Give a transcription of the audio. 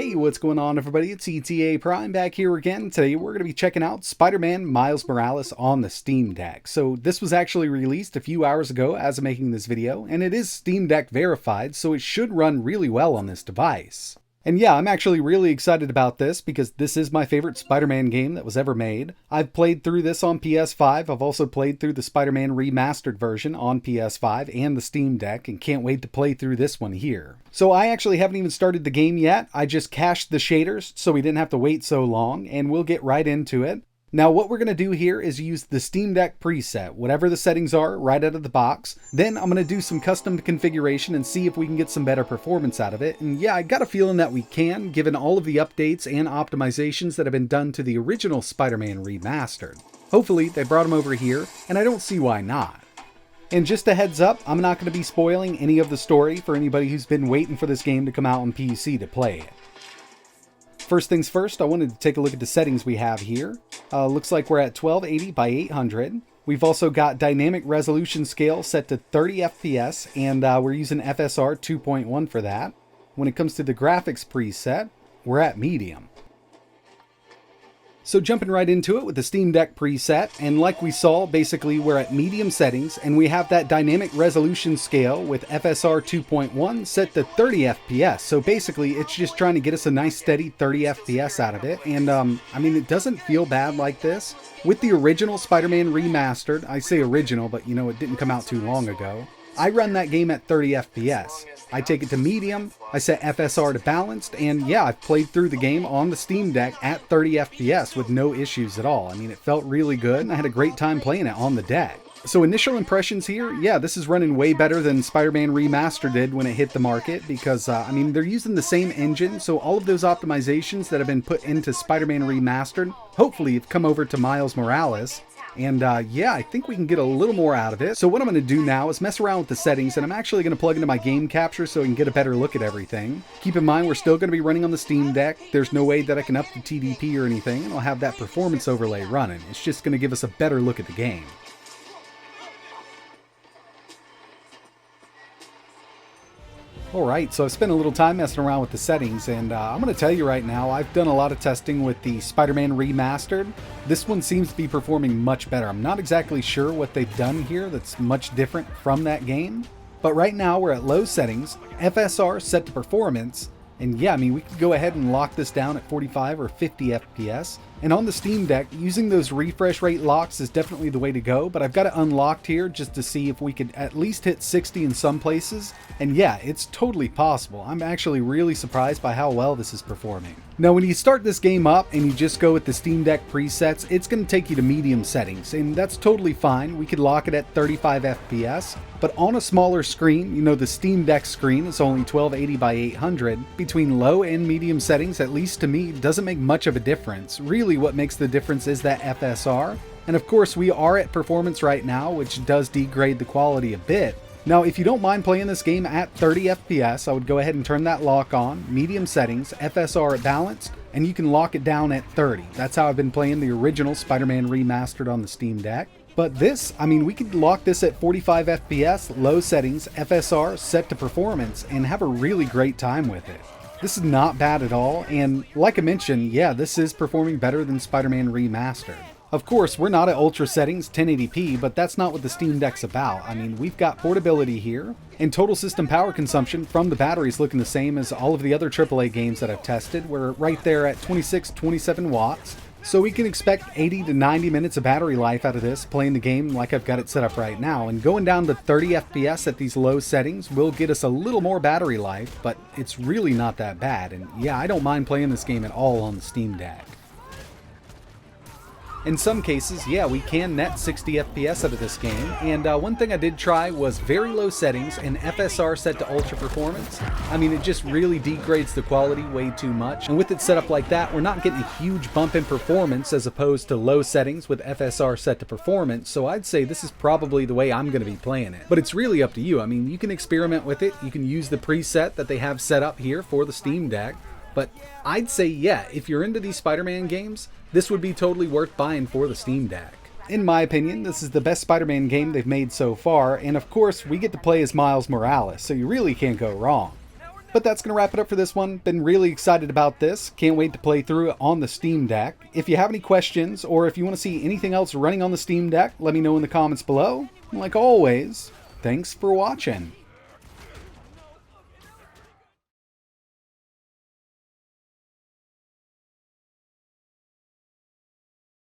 Hey, what's going on everybody? It's ETAPRIME back here again. Today we're going to be checking out SpiderMan Miles Morales on the Steam Deck. So this was actually released a few hours ago as I'm making this video, and it is Steam Deck verified, so it should run really well on this device. And yeah, I'm actually really excited about this because this is my favorite Spider-Man game that was ever made. I've played through this on PS5. I've also played through the Spider-Man remastered version on PS5 and the Steam Deck, and can't wait to play through this one here. So I actually haven't even started the game yet. I just cached the shaders so we didn't have to wait so long, and we'll get right into it. Now what we're going to do here is use the Steam Deck preset, whatever the settings are right out of the box. Then I'm going to do some custom configuration and see if we can get some better performance out of it. And yeah, I got a feeling that we can, given all of the updates and optimizations that have been done to the original Spider-Man remastered. Hopefully they brought them over here, and I don't see why not. And just a heads up, I'm not going to be spoiling any of the story for anybody who's been waiting for this game to come out on PC to play it. First things first, I wanted to take a look at the settings we have here. Looks like we're at 1280 by 800. We've also got dynamic resolution scale set to 30 FPS, and we're using FSR 2.1 for that. When it comes to the graphics preset, we're at medium. So jumping right into it with the Steam Deck preset, and like we saw, basically we're at medium settings, and we have that dynamic resolution scale with FSR 2.1 set to 30 FPS. So basically it's just trying to get us a nice steady 30 FPS out of it, and I mean, it doesn't feel bad like this. With the original Spider-Man remastered, I say original, but you know, it didn't come out too long ago, I run that game at 30 FPS. I take it to medium, I set FSR to balanced, and yeah, I've played through the game on the Steam Deck at 30 FPS with no issues at all. I mean, it felt really good, and I had a great time playing it on the deck. So initial impressions here, yeah, this is running way better than Spider-Man Remastered did when it hit the market, because, I mean, they're using the same engine, so all of those optimizations that have been put into Spider-Man Remastered hopefully have come over to Miles Morales. And yeah, I think we can get a little more out of it. So what I'm going to do now is mess around with the settings, and I'm actually going to plug into my game capture so I can get a better look at everything. Keep in mind, we're still going to be running on the Steam Deck. There's no way that I can up the TDP or anything, and I'll have that performance overlay running. It's just going to give us a better look at the game. Alright, so I've spent a little time messing around with the settings, and I'm going to tell you right now, I've done a lot of testing with the Spider-Man Remastered. This one seems to be performing much better. I'm not exactly sure what they've done here that's much different from that game, but right now we're at low settings, FSR set to performance, and yeah, I mean, we could go ahead and lock this down at 45 or 50 FPS. And on the Steam Deck, using those refresh rate locks is definitely the way to go, but I've got it unlocked here just to see if we could at least hit 60 in some places. And yeah, it's totally possible. I'm actually really surprised by how well this is performing. Now, when you start this game up and you just go with the Steam Deck presets, it's going to take you to medium settings, and that's totally fine. We could lock it at 35 FPS, but on a smaller screen, you know, the Steam Deck screen is only 1280 by 800. Between low and medium settings, at least to me, doesn't make much of a difference. Really, what makes the difference is that FSR. And of course, we are at performance right now, which does degrade the quality a bit. Now, if you don't mind playing this game at 30 FPS, I would go ahead and turn that lock on, medium settings, FSR at balanced, and you can lock it down at 30. That's how I've been playing the original Spider-Man Remastered on the Steam Deck. But this, I mean, we could lock this at 45 FPS, low settings, FSR set to performance, and have a really great time with it. This is not bad at all, and like I mentioned, yeah, this is performing better than Spider-Man Remastered. Of course, we're not at ultra settings 1080p, but that's not what the Steam Deck's about. I mean, we've got portability here, and total system power consumption from the battery is looking the same as all of the other AAA games that I've tested. We're right there at 26-27 watts. So we can expect 80 to 90 minutes of battery life out of this, playing the game like I've got it set up right now. And going down to 30 FPS at these low settings will get us a little more battery life, but it's really not that bad. And yeah, I don't mind playing this game at all on the Steam Deck. In some cases, yeah, we can net 60 FPS out of this game, and one thing I did try was very low settings and FSR set to ultra performance. I mean, it just really degrades the quality way too much, and with it set up like that, we're not getting a huge bump in performance as opposed to low settings with FSR set to performance, so I'd say this is probably the way I'm going to be playing it. But it's really up to you. I mean, you can experiment with it, you can use the preset that they have set up here for the Steam Deck, but I'd say, yeah, if you're into these Spider-Man games, this would be totally worth buying for the Steam Deck. In my opinion, this is the best Spider-Man game they've made so far, and of course, we get to play as Miles Morales, so you really can't go wrong. But that's going to wrap it up for this one. Been really excited about this. Can't wait to play through it on the Steam Deck. If you have any questions or if you want to see anything else running on the Steam Deck, let me know in the comments below. And like always, thanks for watching.